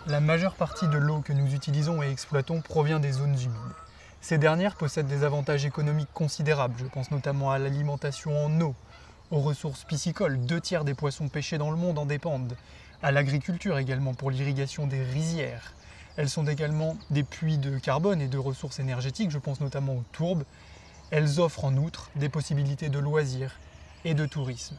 La majeure partie de l'eau que nous utilisons et exploitons provient des zones humides. Ces dernières possèdent des avantages économiques considérables, je pense notamment à l'alimentation en eau, aux ressources piscicoles, 2/3 des poissons pêchés dans le monde en dépendent, à l'agriculture également pour l'irrigation des rizières. Elles sont également des puits de carbone et de ressources énergétiques, je pense notamment aux tourbes. Elles offrent en outre des possibilités de loisirs et de tourisme.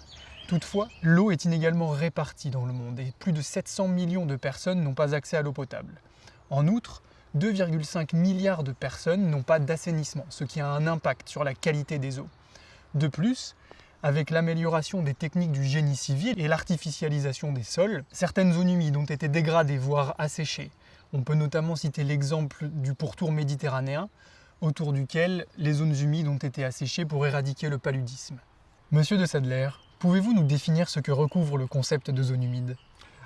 Toutefois, l'eau est inégalement répartie dans le monde et plus de 700 millions de personnes n'ont pas accès à l'eau potable. En outre, 2,5 milliards de personnes n'ont pas d'assainissement, ce qui a un impact sur la qualité des eaux. De plus, avec l'amélioration des techniques du génie civil et l'artificialisation des sols, certaines zones humides ont été dégradées, voire asséchées. On peut notamment citer l'exemple du pourtour méditerranéen, autour duquel les zones humides ont été asséchées pour éradiquer le paludisme. Monsieur de Sadler, pouvez-vous nous définir ce que recouvre le concept de zone humide ?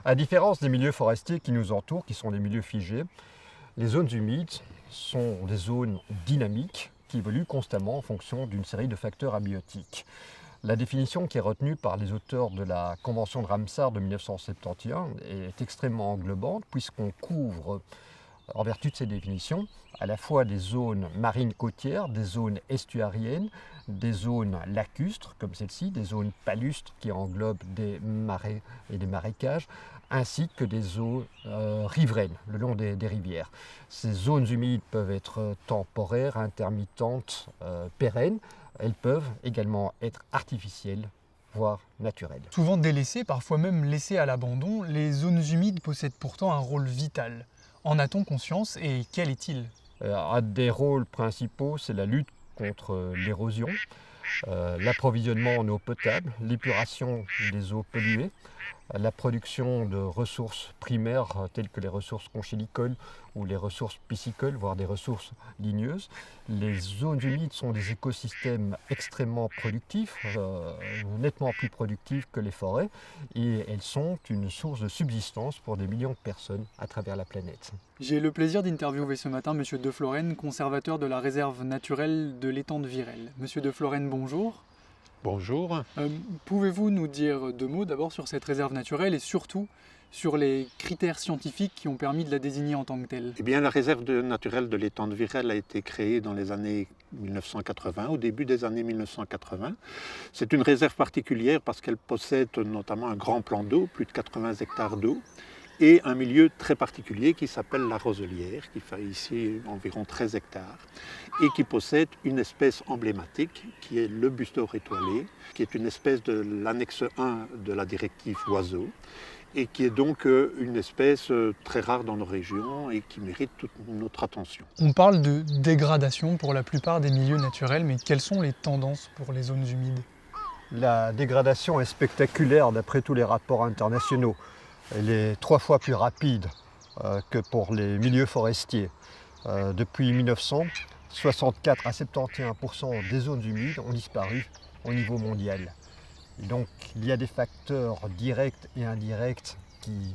À différence des milieux forestiers qui nous entourent, qui sont des milieux figés, les zones humides sont des zones dynamiques qui évoluent constamment en fonction d'une série de facteurs abiotiques. La définition qui est retenue par les auteurs de la Convention de Ramsar de 1971 est extrêmement englobante puisqu'on couvre, en vertu de ces définitions, à la fois des zones marines côtières, des zones estuariennes, des zones lacustres comme celle-ci, des zones palustres qui englobent des marais et des marécages, ainsi que des eaux riveraines le long des rivières. Ces zones humides peuvent être temporaires, intermittentes, pérennes. Elles peuvent également être artificielles, voire naturelles. Souvent délaissées, parfois même laissées à l'abandon, les zones humides possèdent pourtant un rôle vital. En a-t-on conscience et quel est-il ? Un des rôles principaux, c'est la lutte contre l'érosion, l'approvisionnement en eau potable, l'épuration des eaux polluées, la production de ressources primaires telles que les ressources conchylicoles ou les ressources piscicoles, voire des ressources ligneuses. Les zones humides sont des écosystèmes extrêmement productifs, nettement plus productifs que les forêts, et elles sont une source de subsistance pour des millions de personnes à travers la planète. J'ai le plaisir d'interviewer ce matin M. De Florenne, conservateur de la réserve naturelle de l'étang de Virel. M. De Florenne, bonjour. Bonjour. Pouvez-vous nous dire deux mots d'abord sur cette réserve naturelle et surtout sur les critères scientifiques qui ont permis de la désigner en tant que telle ? Eh bien, la réserve naturelle de l'étang de Virel a été créée dans les années 1980, au début des années 1980. C'est une réserve particulière parce qu'elle possède notamment un grand plan d'eau, plus de 80 hectares d'eau, et un milieu très particulier qui s'appelle la roselière, qui fait ici environ 13 hectares, et qui possède une espèce emblématique qui est le bustor étoilé, qui est une espèce de l'annexe 1 de la directive oiseaux, et qui est donc une espèce très rare dans nos régions et qui mérite toute notre attention. On parle de dégradation pour la plupart des milieux naturels, mais quelles sont les tendances pour les zones humides ? La dégradation est spectaculaire d'après tous les rapports internationaux. Elle est 3 fois plus rapide que pour les milieux forestiers. Depuis 1900, 64 à 71% des zones humides ont disparu au niveau mondial. Et donc il y a des facteurs directs et indirects qui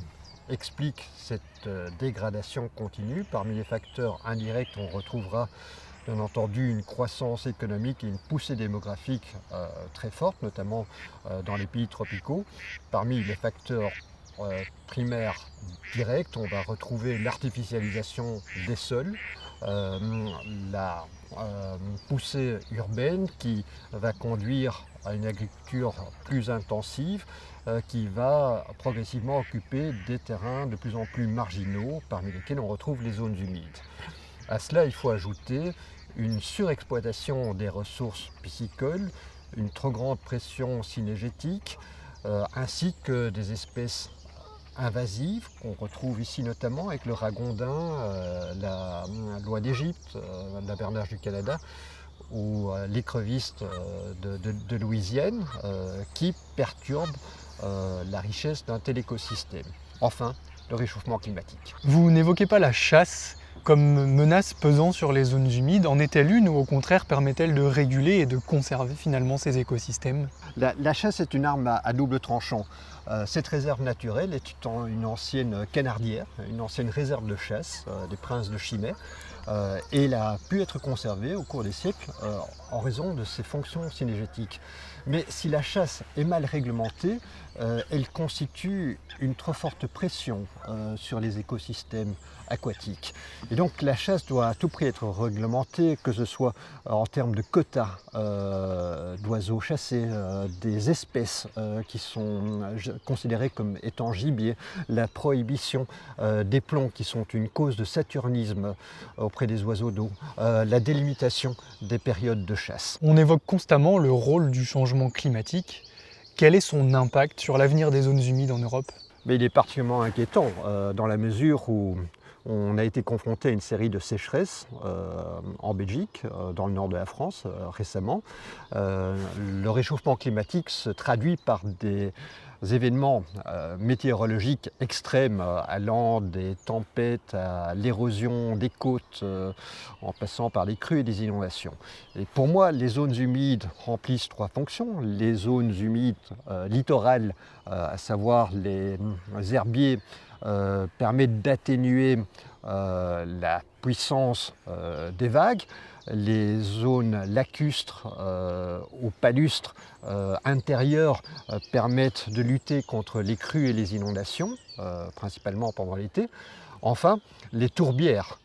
expliquent cette dégradation continue. Parmi les facteurs indirects, on retrouvera bien entendu une croissance économique et une poussée démographique très forte, notamment dans les pays tropicaux. Parmi les facteurs primaire directe, on va retrouver l'artificialisation des sols, la poussée urbaine qui va conduire à une agriculture plus intensive, qui va progressivement occuper des terrains de plus en plus marginaux, parmi lesquels on retrouve les zones humides. À cela, il faut ajouter une surexploitation des ressources piscicoles, une trop grande pression cynégétique, ainsi que des espèces invasives qu'on retrouve ici notamment avec le ragondin, la loi d'Égypte, la bernache du Canada ou l'écrevisse de Louisiane qui perturbe la richesse d'un tel écosystème. Enfin, le réchauffement climatique. Vous n'évoquez pas la chasse comme menace pesant sur les zones humides. En est-elle une ou au contraire permet-elle de réguler et de conserver finalement ces écosystèmes ? La chasse est une arme à double tranchant. Cette réserve naturelle est une ancienne canardière, une ancienne réserve de chasse des princes de Chimay. Et elle a pu être conservée au cours des siècles en raison de ses fonctions cynégétiques. Mais si la chasse est mal réglementée, elle constitue une trop forte pression sur les écosystèmes aquatiques. Et donc la chasse doit à tout prix être réglementée, que ce soit en termes de quotas d'oiseaux chassés, des espèces qui sont considérées comme étant gibier, la prohibition des plombs qui sont une cause de saturnisme auprès des oiseaux d'eau, la délimitation des périodes de chasse. On évoque constamment le rôle du changement climatique. Quel est son impact sur l'avenir des zones humides en Europe? Mais il est particulièrement inquiétant dans la mesure où on a été confronté à une série de sécheresses en Belgique, dans le nord de la France récemment. Le réchauffement climatique se traduit par des événements météorologiques extrêmes allant des tempêtes à l'érosion des côtes en passant par les crues et des inondations. Et pour moi, les zones humides remplissent trois fonctions. Les zones humides littorales, à savoir les herbiers, permettent d'atténuer la puissance des vagues. Les zones lacustres ou palustres intérieures permettent de lutter contre les crues et les inondations, principalement pendant l'été. Enfin, les tourbières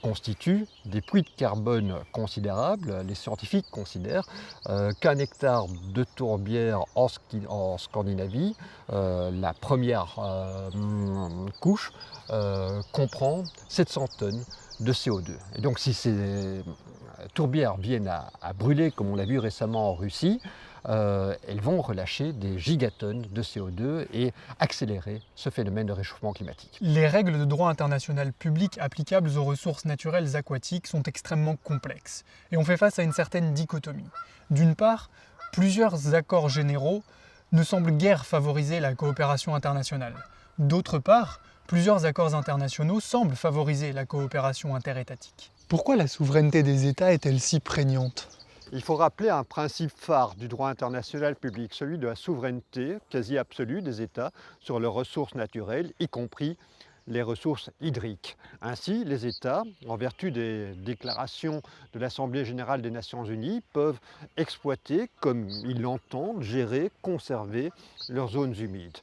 constituent des puits de carbone considérables. Les scientifiques considèrent qu'un hectare de tourbière en Scandinavie, la première couche, comprend 700 tonnes de CO2. Et donc si ces tourbières viennent à brûler, comme on l'a vu récemment en Russie, elles vont relâcher des gigatonnes de CO2 et accélérer ce phénomène de réchauffement climatique. Les règles de droit international public applicables aux ressources naturelles aquatiques sont extrêmement complexes et on fait face à une certaine dichotomie. D'une part, plusieurs accords généraux ne semblent guère favoriser la coopération internationale. D'autre part, plusieurs accords internationaux semblent favoriser la coopération interétatique. Pourquoi la souveraineté des États est-elle si prégnante ? Il faut rappeler un principe phare du droit international public, celui de la souveraineté quasi absolue des États sur leurs ressources naturelles, y compris les ressources hydriques. Ainsi, les États, en vertu des déclarations de l'Assemblée générale des Nations unies, peuvent exploiter, comme ils l'entendent, gérer, conserver leurs zones humides.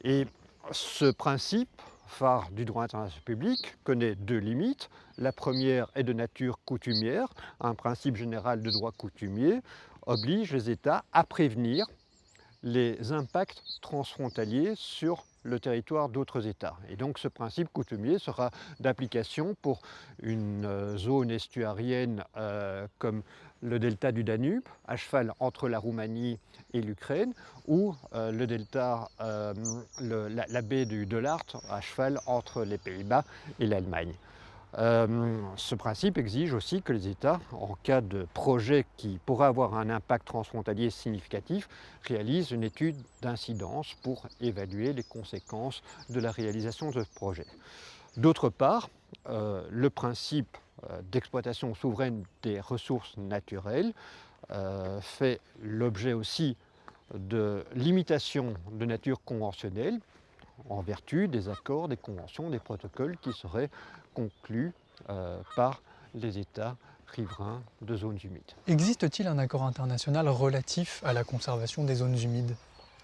Et ce principe phare du droit international public connaît deux limites. La première est de nature coutumière. Un principe général de droit coutumier oblige les États à prévenir les impacts transfrontaliers sur le territoire d'autres États. Et donc ce principe coutumier sera d'application pour une zone estuarienne comme le delta du Danube, à cheval entre la Roumanie et l'Ukraine, ou le delta, la baie du Dollart, à cheval entre les Pays-Bas et l'Allemagne. Ce principe exige aussi que les États, en cas de projet qui pourrait avoir un impact transfrontalier significatif, réalisent une étude d'incidence pour évaluer les conséquences de la réalisation de ce projet. D'autre part, le principe d'exploitation souveraine des ressources naturelles fait l'objet aussi de limitations de nature conventionnelle en vertu des accords, des conventions, des protocoles qui seraient conclus par les États riverains de zones humides. Existe-t-il un accord international relatif à la conservation des zones humides ?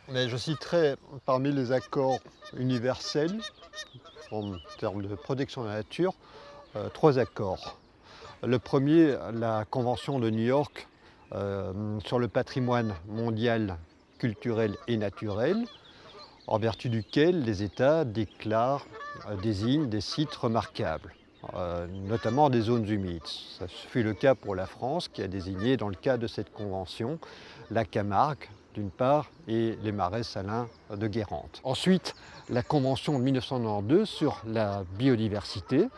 Mais je citerai parmi les accords universels, en termes de protection de la nature, trois accords. Le premier, la Convention de New York sur le patrimoine mondial culturel et naturel, en vertu duquel les États désignent des sites remarquables, notamment des zones humides. Ça fut le cas pour la France, qui a désigné, dans le cadre de cette convention, la Camargue, d'une part, et les marais salins de Guérande. Ensuite, la Convention de 1992 sur la biodiversité,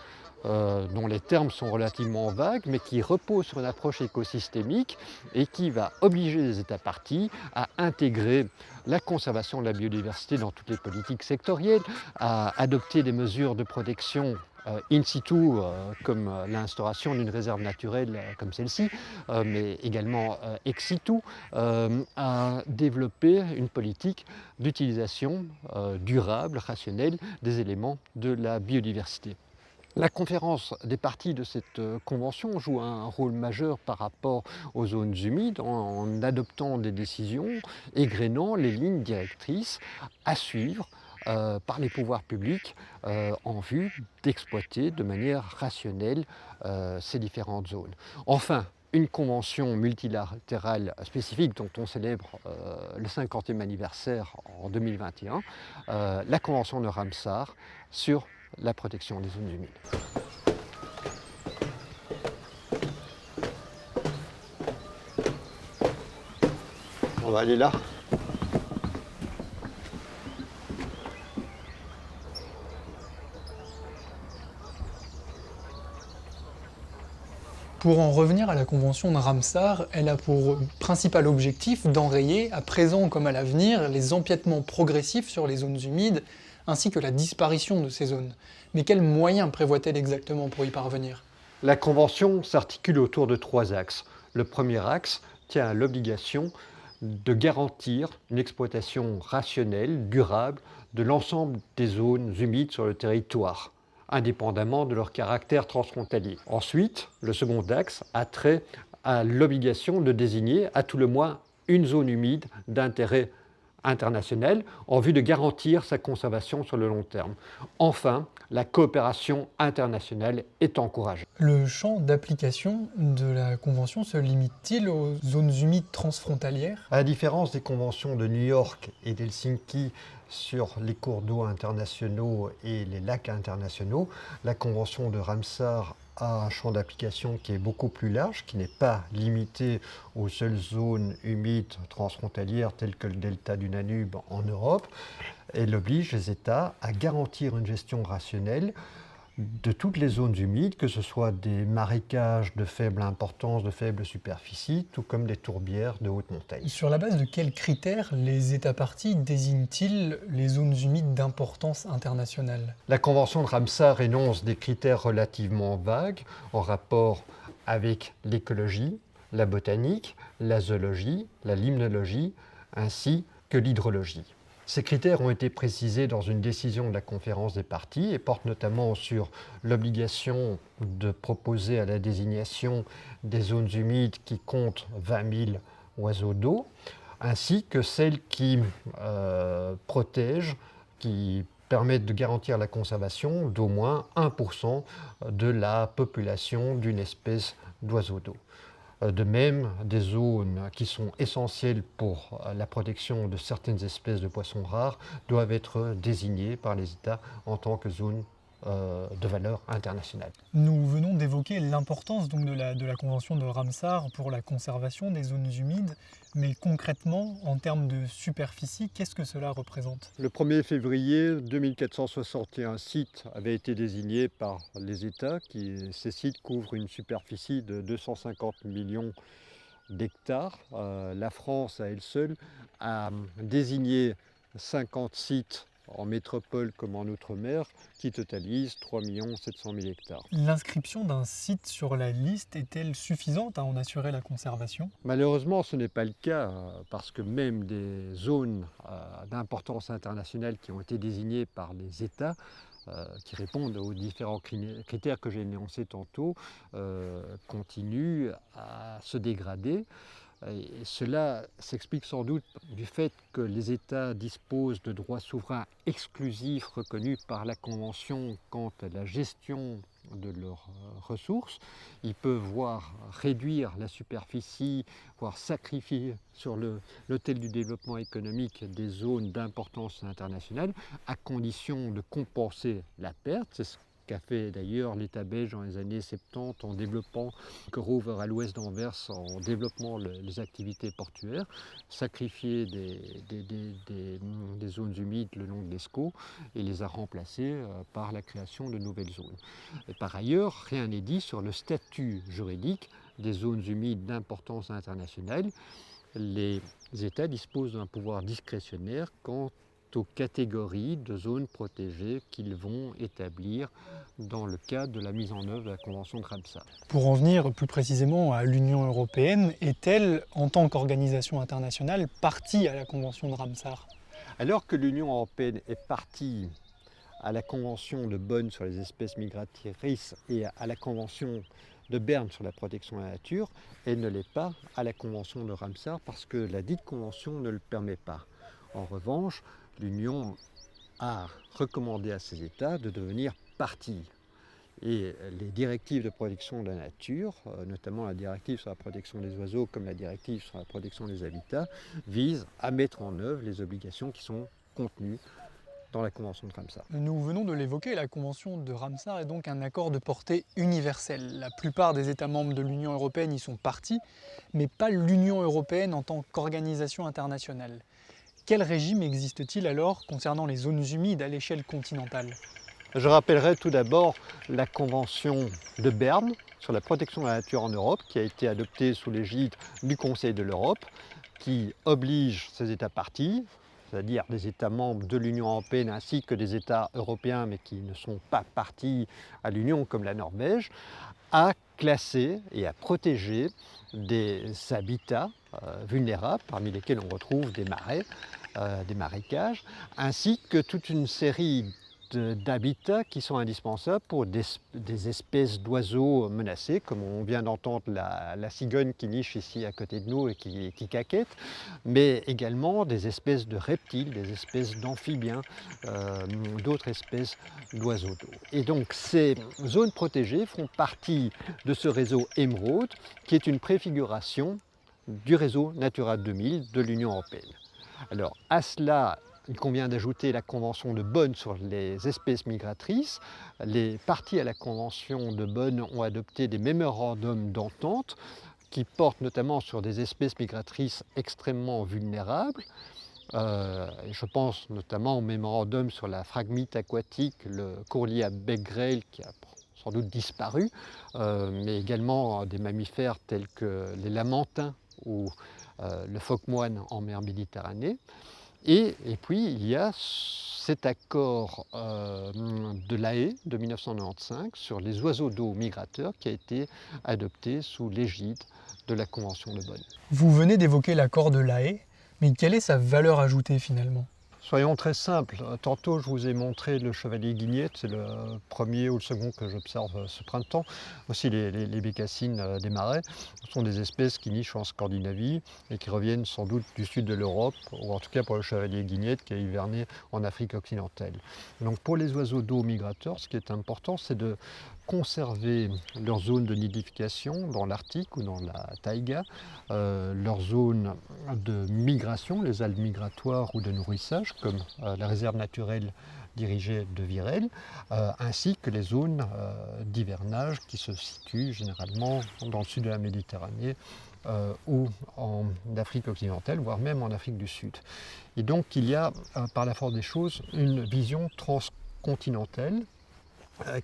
dont les termes sont relativement vagues, mais qui repose sur une approche écosystémique et qui va obliger les États parties à intégrer la conservation de la biodiversité dans toutes les politiques sectorielles, à adopter des mesures de protection in situ, comme l'instauration d'une réserve naturelle comme celle-ci, mais également ex situ, à développer une politique d'utilisation durable, rationnelle des éléments de la biodiversité. La conférence des parties de cette convention joue un rôle majeur par rapport aux zones humides en adoptant des décisions égrénant les lignes directrices à suivre par les pouvoirs publics en vue d'exploiter de manière rationnelle ces différentes zones. Enfin, une convention multilatérale spécifique dont on célèbre le 50e anniversaire en 2021, la convention de Ramsar sur la protection des zones humides. On va aller là. Pour en revenir à la convention de Ramsar, elle a pour principal objectif d'enrayer, à présent comme à l'avenir, les empiètements progressifs sur les zones humides, ainsi que la disparition de ces zones. Mais quels moyens prévoit-elle exactement pour y parvenir? La convention s'articule autour de 3 axes. Le premier axe tient à l'obligation de garantir une exploitation rationnelle, durable, de l'ensemble des zones humides sur le territoire, indépendamment de leur caractère transfrontalier. Ensuite, le second axe a trait à l'obligation de désigner à tout le moins une zone humide d'intérêt international en vue de garantir sa conservation sur le long terme. Enfin, la coopération internationale est encouragée. Le champ d'application de la convention se limite-t-il aux zones humides transfrontalières? À la différence des conventions de New York et d'Helsinki sur les cours d'eau internationaux et les lacs internationaux, la convention de Ramsar a un champ d'application qui est beaucoup plus large, qui n'est pas limité aux seules zones humides transfrontalières telles que le delta du Danube en Europe. Elle oblige les États à garantir une gestion rationnelle de toutes les zones humides, que ce soit des marécages de faible importance, de faible superficie, tout comme des tourbières de haute montagne. Sur la base de quels critères les États parties désignent-ils les zones humides d'importance internationale? La Convention de Ramsar énonce des critères relativement vagues en rapport avec l'écologie, la botanique, la zoologie, la limnologie, ainsi que l'hydrologie. Ces critères ont été précisés dans une décision de la conférence des parties et portent notamment sur l'obligation de proposer à la désignation des zones humides qui comptent 20 000 oiseaux d'eau, ainsi que celles qui protègent, qui permettent de garantir la conservation d'au moins 1% de la population d'une espèce d'oiseau d'eau. De même, des zones qui sont essentielles pour la protection de certaines espèces de poissons rares doivent être désignées par les États en tant que zones de valeur internationale. Nous venons d'évoquer l'importance donc de la convention de Ramsar pour la conservation des zones humides, mais concrètement, en termes de superficie, qu'est-ce que cela représente? Le 1er février, 2461 sites avaient été désignés par les États. Ces sites couvrent une superficie de 250 millions d'hectares. La France, à elle seule, a désigné 50 sites en métropole comme en outre-mer, qui totalisent 3 700 000 hectares. L'inscription d'un site sur la liste est-elle suffisante à en assurer la conservation? Malheureusement, ce n'est pas le cas, parce que même des zones d'importance internationale qui ont été désignées par les États, qui répondent aux différents critères que j'ai énoncés tantôt, continuent à se dégrader. Et cela s'explique sans doute du fait que les États disposent de droits souverains exclusifs reconnus par la Convention quant à la gestion de leurs ressources. Ils peuvent voir réduire la superficie, voire sacrifier sur l'autel du développement économique des zones d'importance internationale, à condition de compenser la perte. C'est ce qu'a fait d'ailleurs l'État belge dans les années 70 en développant Rover à l'ouest d'Anvers, en développant les activités portuaires, sacrifier des zones humides le long de l'Escaut et les a remplacées par la création de nouvelles zones. Et par ailleurs, rien n'est dit sur le statut juridique des zones humides d'importance internationale. Les États disposent d'un pouvoir discrétionnaire quant aux catégories de zones protégées qu'ils vont établir dans le cadre de la mise en œuvre de la Convention de Ramsar. Pour en venir plus précisément à l'Union européenne, est-elle, en tant qu'organisation internationale, partie à la Convention de Ramsar? Alors que l'Union européenne est partie à la Convention de Bonn sur les espèces migratrices et à la Convention de Berne sur la protection de la nature, elle ne l'est pas à la Convention de Ramsar parce que la dite Convention ne le permet pas. En revanche, l'Union a recommandé à ces États de devenir partie. Et les directives de protection de la nature, notamment la directive sur la protection des oiseaux comme la directive sur la protection des habitats, visent à mettre en œuvre les obligations qui sont contenues dans la Convention de Ramsar. Nous venons de l'évoquer, la Convention de Ramsar est donc un accord de portée universelle. La plupart des États membres de l'Union européenne y sont partis, mais pas l'Union européenne en tant qu'organisation internationale. Quel régime existe-t-il alors concernant les zones humides à l'échelle continentale ? Je rappellerai tout d'abord la Convention de Berne sur la protection de la nature en Europe, qui a été adoptée sous l'égide du Conseil de l'Europe, qui oblige ces États parties, c'est-à-dire des États membres de l'Union européenne ainsi que des États européens mais qui ne sont pas partis à l'Union comme la Norvège, à classer et à protéger des habitats vulnérables, parmi lesquels on retrouve des marais, des marécages, ainsi que toute une série d'habitats qui sont indispensables pour des espèces d'oiseaux menacés, comme on vient d'entendre la cigogne qui niche ici à côté de nous et qui caquette, mais également des espèces de reptiles, des espèces d'amphibiens, d'autres espèces d'oiseaux d'eau. Et donc ces zones protégées font partie de ce réseau Émeraude, qui est une préfiguration du réseau Natura 2000 de l'Union européenne. Alors à cela, il convient d'ajouter la Convention de Bonn sur les espèces migratrices. Les parties à la Convention de Bonn ont adopté des mémorandums d'entente qui portent notamment sur des espèces migratrices extrêmement vulnérables. Je pense notamment au mémorandum sur la phragmite aquatique, le courlis à bec grêle qui a sans doute disparu, mais également des mammifères tels que les lamantins ou le phoque-moine en mer Méditerranée. Et puis il y a cet accord de La Haye de 1995 sur les oiseaux d'eau migrateurs qui a été adopté sous l'égide de la Convention de Bonn. Vous venez d'évoquer l'accord de La Haye, mais quelle est sa valeur ajoutée finalement ? Soyons très simples. Tantôt, je vous ai montré le chevalier guignette, c'est le premier ou le second que j'observe ce printemps. Aussi les bécassines des marais. Ce sont des espèces qui nichent en Scandinavie et qui reviennent sans doute du sud de l'Europe, ou en tout cas pour le chevalier guignette qui a hiverné en Afrique occidentale. Donc pour les oiseaux d'eau migrateurs, ce qui est important, c'est de conserver leur zone de nidification dans l'Arctique ou dans la taïga, leur zone de migration, les algues migratoires ou de nourrissage, comme la réserve naturelle dirigée de Virel, ainsi que les zones d'hivernage qui se situent généralement dans le sud de la Méditerranée ou en Afrique occidentale, voire même en Afrique du Sud. Et donc il y a, par la force des choses, une vision transcontinentale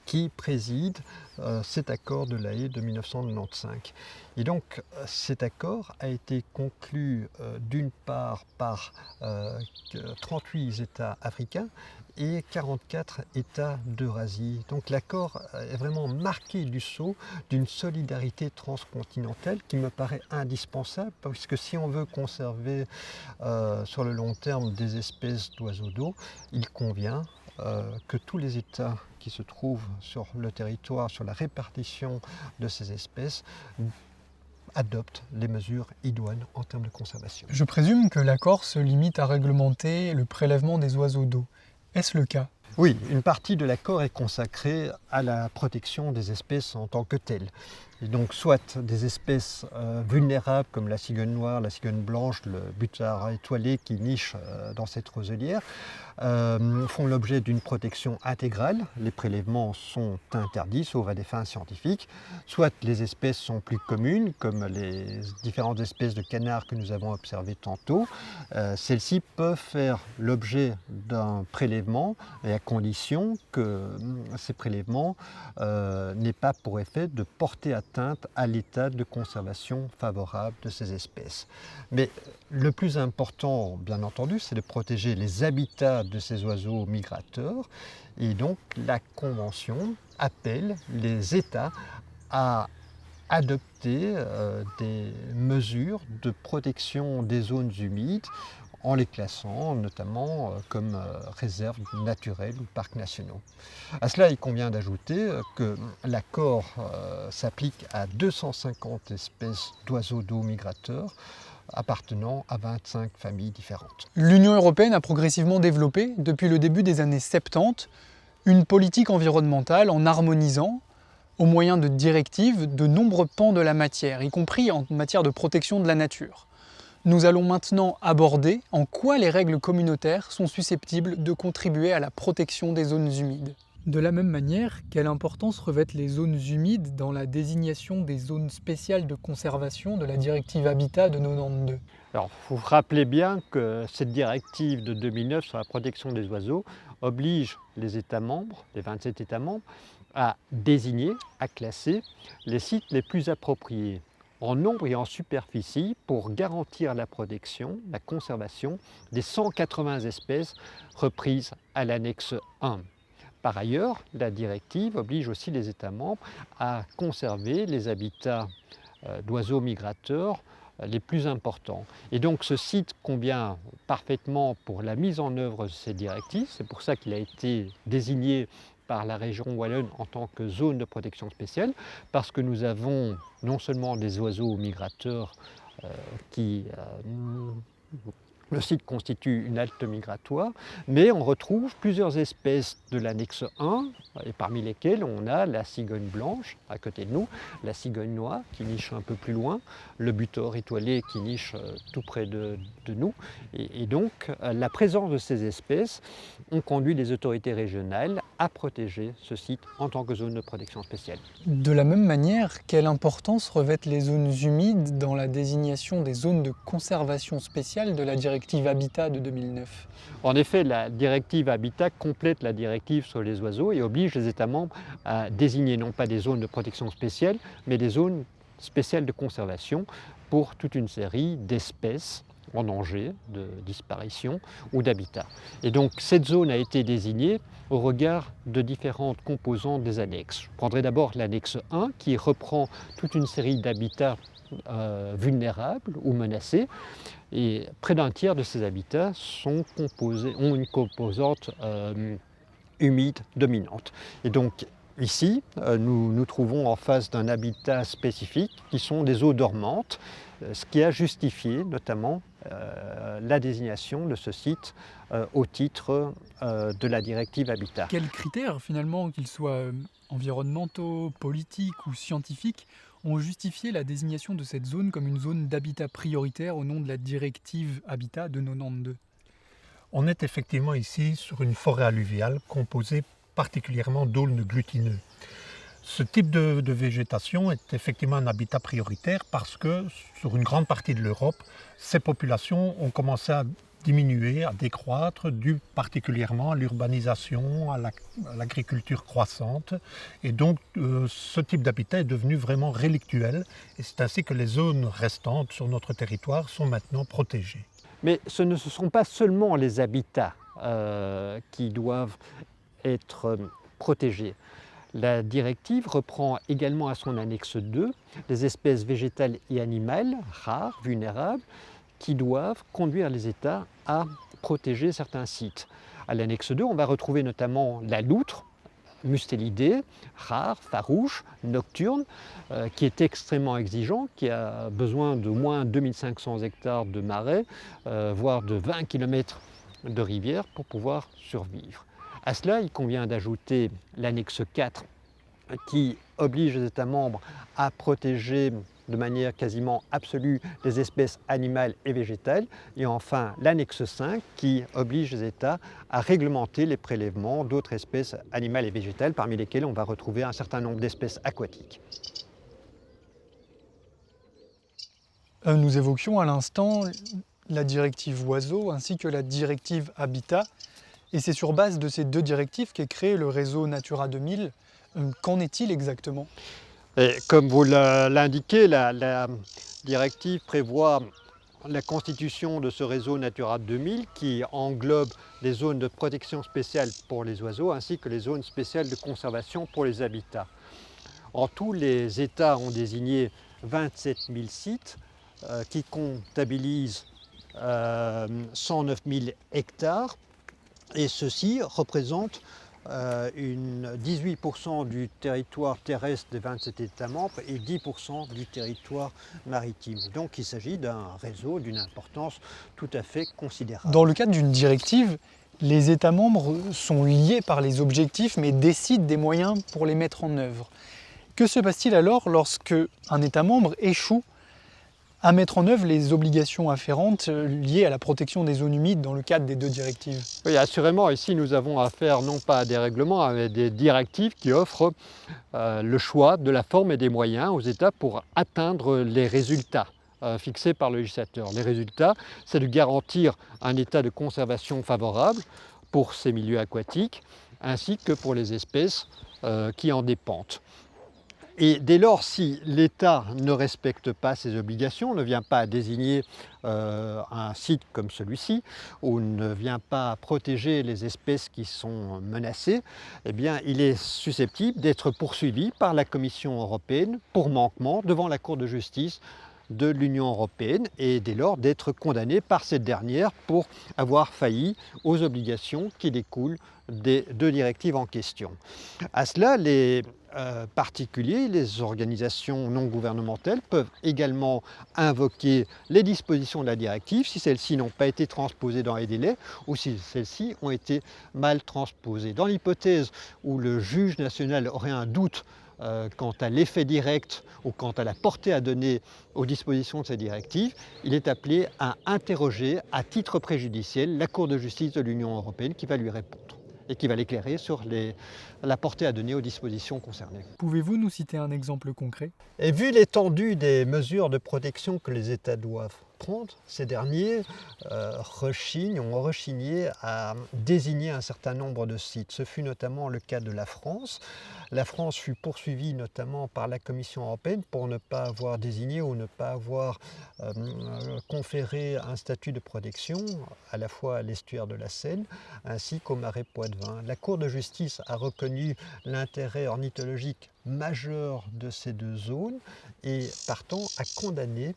qui préside cet accord de La Haye de 1995. Et donc cet accord a été conclu d'une part par 38 États africains et 44 États d'Eurasie. Donc l'accord est vraiment marqué du sceau d'une solidarité transcontinentale qui me paraît indispensable, puisque si on veut conserver sur le long terme des espèces d'oiseaux d'eau, il convient que tous les États qui se trouvent sur le territoire, sur la répartition de ces espèces, adoptent les mesures idoines en termes de conservation. Je présume que l'accord se limite à réglementer le prélèvement des oiseaux d'eau. Est-ce le cas ? Oui, une partie de l'accord est consacrée à la protection des espèces en tant que telles. Et donc soit des espèces vulnérables comme la cigogne noire, la cigogne blanche, le butard étoilé qui niche dans cette roselière, font l'objet d'une protection intégrale. Les prélèvements sont interdits sauf à des fins scientifiques. Soit les espèces sont plus communes, comme les différentes espèces de canards que nous avons observées tantôt. Celles-ci peuvent faire l'objet d'un prélèvement et à condition que ces prélèvements n'aient pas pour effet de porter atteinte à l'état de conservation favorable de ces espèces. Mais le plus important, bien entendu, c'est de protéger les habitats de ces oiseaux migrateurs. Et donc la Convention appelle les États à adopter des mesures de protection des zones humides en les classant notamment comme réserves naturelles ou parcs nationaux. À cela, il convient d'ajouter que l'accord s'applique à 250 espèces d'oiseaux d'eau migrateurs appartenant à 25 familles différentes. L'Union européenne a progressivement développé, depuis le début des années 70, une politique environnementale en harmonisant, au moyen de directives, de nombreux pans de la matière, y compris en matière de protection de la nature. Nous allons maintenant aborder en quoi les règles communautaires sont susceptibles de contribuer à la protection des zones humides. De la même manière, quelle importance revêtent les zones humides dans la désignation des zones spéciales de conservation de la directive Habitat de 92 ? Alors, vous vous rappelez bien que cette directive de 2009 sur la protection des oiseaux oblige les États membres, les 27 États membres, à désigner, à classer les sites les plus appropriés en nombre et en superficie pour garantir la protection, la conservation des 180 espèces reprises à l'annexe 1. Par ailleurs, la directive oblige aussi les États membres à conserver les habitats d'oiseaux migrateurs les plus importants. Et donc ce site convient parfaitement pour la mise en œuvre de ces directives. C'est pour ça qu'il a été désigné par la région wallonne en tant que zone de protection spéciale, parce que nous avons non seulement des oiseaux migrateurs le site constitue une halte migratoire, mais on retrouve plusieurs espèces de l'annexe 1, et parmi lesquelles on a la cigogne blanche à côté de nous, la cigogne noire qui niche un peu plus loin, le butor étoilé qui niche tout près de nous. Et donc la présence de ces espèces ont conduit les autorités régionales à protéger ce site en tant que zone de protection spéciale. De la même manière, quelle importance revêtent les zones humides dans la désignation des zones de conservation spéciale de la directive Habitat de 2009 ? En effet, la directive Habitat complète la directive sur les oiseaux et oblige les États membres à désigner non pas des zones de protection spéciale, mais des zones spéciales de conservation pour toute une série d'espèces en danger de disparition ou d'habitat. Et donc cette zone a été désignée au regard de différentes composantes des annexes. Je prendrai d'abord l'annexe 1 qui reprend toute une série d'habitats vulnérables ou menacés. Et près d'un tiers de ces habitats ont une composante humide dominante. Et donc ici, nous nous trouvons en face d'un habitat spécifique qui sont des eaux dormantes, ce qui a justifié notamment la désignation de ce site au titre de la directive Habitat. Quels critères, finalement, qu'ils soient environnementaux, politiques ou scientifiques, ont justifié la désignation de cette zone comme une zone d'habitat prioritaire au nom de la directive Habitat de 92 ? On est effectivement ici sur une forêt alluviale composée particulièrement d'aulnes glutineux. Ce type de végétation est effectivement un habitat prioritaire parce que sur une grande partie de l'Europe, ces populations ont commencé à diminuer, à décroître, dû particulièrement à l'urbanisation, à l'agriculture croissante. Et donc ce type d'habitat est devenu vraiment relictuel et c'est ainsi que les zones restantes sur notre territoire sont maintenant protégées. Mais ce ne sont pas seulement les habitats qui doivent être protégés. La directive reprend également à son annexe 2 les espèces végétales et animales rares, vulnérables, qui doivent conduire les États à protéger certains sites. À l'annexe 2, on va retrouver notamment la loutre, mustélidée, rare, farouche, nocturne, qui est extrêmement exigeant, qui a besoin de moins 2500 hectares de marais, voire de 20 km de rivière pour pouvoir survivre. À cela, il convient d'ajouter l'annexe 4 qui oblige les États membres à protéger de manière quasiment absolue les espèces animales et végétales. Et enfin, l'annexe 5 qui oblige les États à réglementer les prélèvements d'autres espèces animales et végétales, parmi lesquelles on va retrouver un certain nombre d'espèces aquatiques. Nous évoquions à l'instant la directive Oiseaux ainsi que la directive Habitat. Et c'est sur base de ces deux directives qu'est créé le réseau Natura 2000. Qu'en est-il exactement ? Et comme vous l'indiquez, la directive prévoit la constitution de ce réseau Natura 2000 qui englobe les zones de protection spéciale pour les oiseaux ainsi que les zones spéciales de conservation pour les habitats. En tout, les États ont désigné 27 000 sites qui comptabilisent 109 000 hectares et ceci représente 18% du territoire terrestre des 27 États membres et 10% du territoire maritime. Donc il s'agit d'un réseau d'une importance tout à fait considérable. Dans le cadre d'une directive, les États membres sont liés par les objectifs mais décident des moyens pour les mettre en œuvre. Que se passe-t-il alors lorsque un État membre échoue à mettre en œuvre les obligations afférentes liées à la protection des zones humides dans le cadre des deux directives? Oui, assurément, ici nous avons affaire non pas à des règlements, mais à des directives qui offrent le choix de la forme et des moyens aux États pour atteindre les résultats fixés par le législateur. Les résultats, c'est de garantir un état de conservation favorable pour ces milieux aquatiques, ainsi que pour les espèces qui en dépendent. Et dès lors, si l'État ne respecte pas ses obligations, ne vient pas désigner un site comme celui-ci, ou ne vient pas protéger les espèces qui sont menacées, eh bien, il est susceptible d'être poursuivi par la Commission européenne pour manquement devant la Cour de justice de l'Union européenne et dès lors d'être condamné par cette dernière pour avoir failli aux obligations qui découlent des deux directives en question. À cela, les particuliers, les organisations non gouvernementales peuvent également invoquer les dispositions de la directive si celles-ci n'ont pas été transposées dans les délais ou si celles-ci ont été mal transposées. Dans l'hypothèse où le juge national aurait un doute quant à l'effet direct ou quant à la portée à donner aux dispositions de ces directives, il est appelé à interroger à titre préjudiciel la Cour de justice de l'Union européenne qui va lui répondre et qui va l'éclairer sur la portée à donner aux dispositions concernées. Pouvez-vous nous citer un exemple concret? Et vu l'étendue des mesures de protection que les États doivent prendre, ces derniers ont rechigné à désigner un certain nombre de sites. Ce fut notamment le cas de la France. La France fut poursuivie notamment par la Commission européenne pour ne pas avoir désigné ou ne pas avoir conféré un statut de protection à la fois à l'estuaire de la Seine ainsi qu'au marais Poitevin. La Cour de justice a reconnu l'intérêt ornithologique majeur de ces deux zones et partant a condamné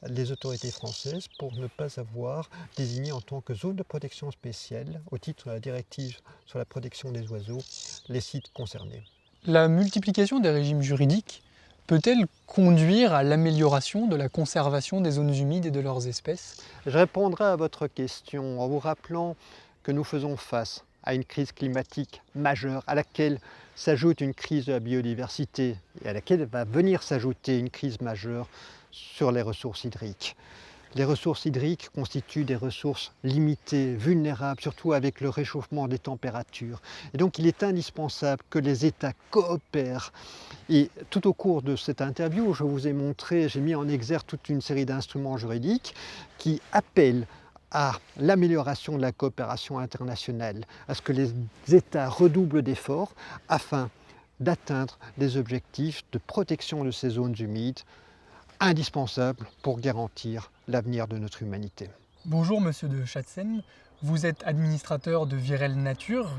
les autorités françaises pour ne pas avoir désigné en tant que zone de protection spéciale au titre de la directive sur la protection des oiseaux les sites concernés. La multiplication des régimes juridiques peut-elle conduire à l'amélioration de la conservation des zones humides et de leurs espèces? Je répondrai à votre question en vous rappelant que nous faisons face à une crise climatique majeure à laquelle s'ajoute une crise de la biodiversité et à laquelle va venir s'ajouter une crise majeure sur les ressources hydriques. Les ressources hydriques constituent des ressources limitées, vulnérables, surtout avec le réchauffement des températures. Et donc il est indispensable que les États coopèrent. Et tout au cours de cette interview, je vous ai montré, j'ai mis en exergue toute une série d'instruments juridiques qui appellent à l'amélioration de la coopération internationale, à ce que les États redoublent d'efforts afin d'atteindre des objectifs de protection de ces zones humides indispensables pour garantir l'avenir de notre humanité. Bonjour Monsieur de Chatzen, vous êtes administrateur de Virel Nature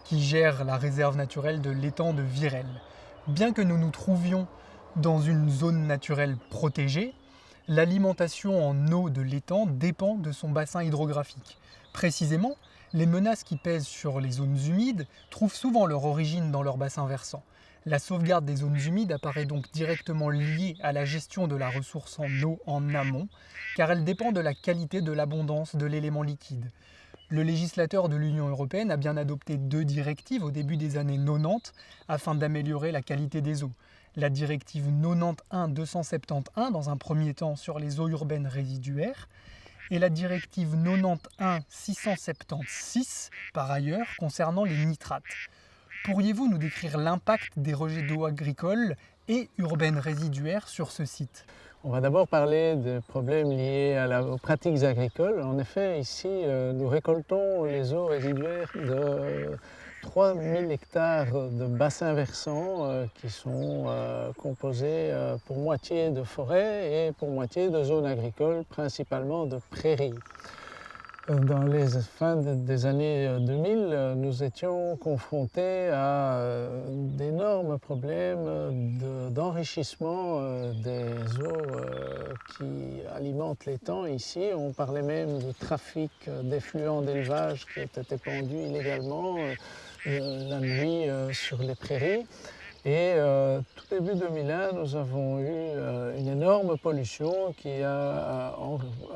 qui gère la réserve naturelle de l'étang de Virel. Bien que nous nous trouvions dans une zone naturelle protégée, l'alimentation en eau de l'étang dépend de son bassin hydrographique. Précisément, les menaces qui pèsent sur les zones humides trouvent souvent leur origine dans leur bassin versant. La sauvegarde des zones humides apparaît donc directement liée à la gestion de la ressource en eau en amont, car elle dépend de la qualité de l'abondance de l'élément liquide. Le législateur de l'Union européenne a bien adopté 2 directives au début des années 90 afin d'améliorer la qualité des eaux. La directive 91-271 dans un premier temps sur les eaux urbaines résiduaires et la directive 91-676 par ailleurs concernant les nitrates. Pourriez-vous nous décrire l'impact des rejets d'eau agricoles et urbaines résiduaires sur ce site? On va d'abord parler des problèmes liés aux pratiques agricoles. En effet, ici, nous récoltons les eaux résiduaires de 3000 hectares de bassins versants qui sont composés pour moitié de forêts et pour moitié de zones agricoles, principalement de prairies. Dans les fins des années 2000, nous étions confrontés à d'énormes problèmes d'enrichissement des eaux qui alimentent l'étang ici. On parlait même de trafic d'effluents d'élevage qui étaient épandus illégalement la nuit sur les prairies. Et tout début 2001, nous avons eu une énorme pollution qui a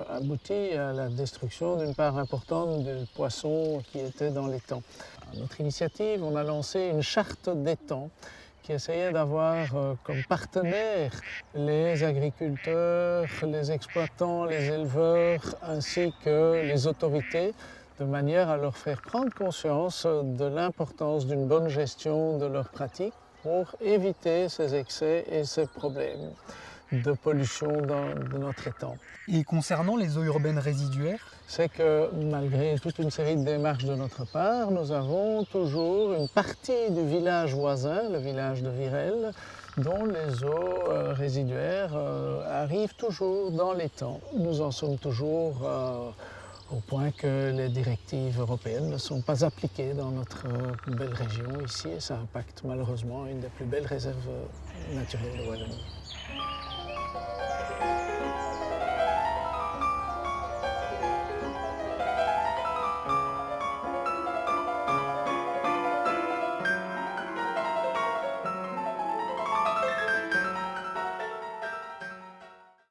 abouti à la destruction d'une part importante de poissons qui étaient dans l'étang. À notre initiative, on a lancé une charte d'étang qui essayait d'avoir comme partenaires les agriculteurs, les exploitants, les éleveurs, ainsi que les autorités, de manière à leur faire prendre conscience de l'importance d'une bonne gestion de leurs pratiques pour éviter ces excès et ces problèmes de pollution de notre étang. Et concernant les eaux urbaines résiduaires, C'est que malgré toute une série de démarches de notre part, nous avons toujours une partie du village voisin, le village de Virel, dont les eaux résiduaires arrivent toujours dans l'étang. Nous en sommes toujours au point que les directives européennes ne sont pas appliquées dans notre belle région ici et ça impacte malheureusement une des plus belles réserves naturelles de Wallonie.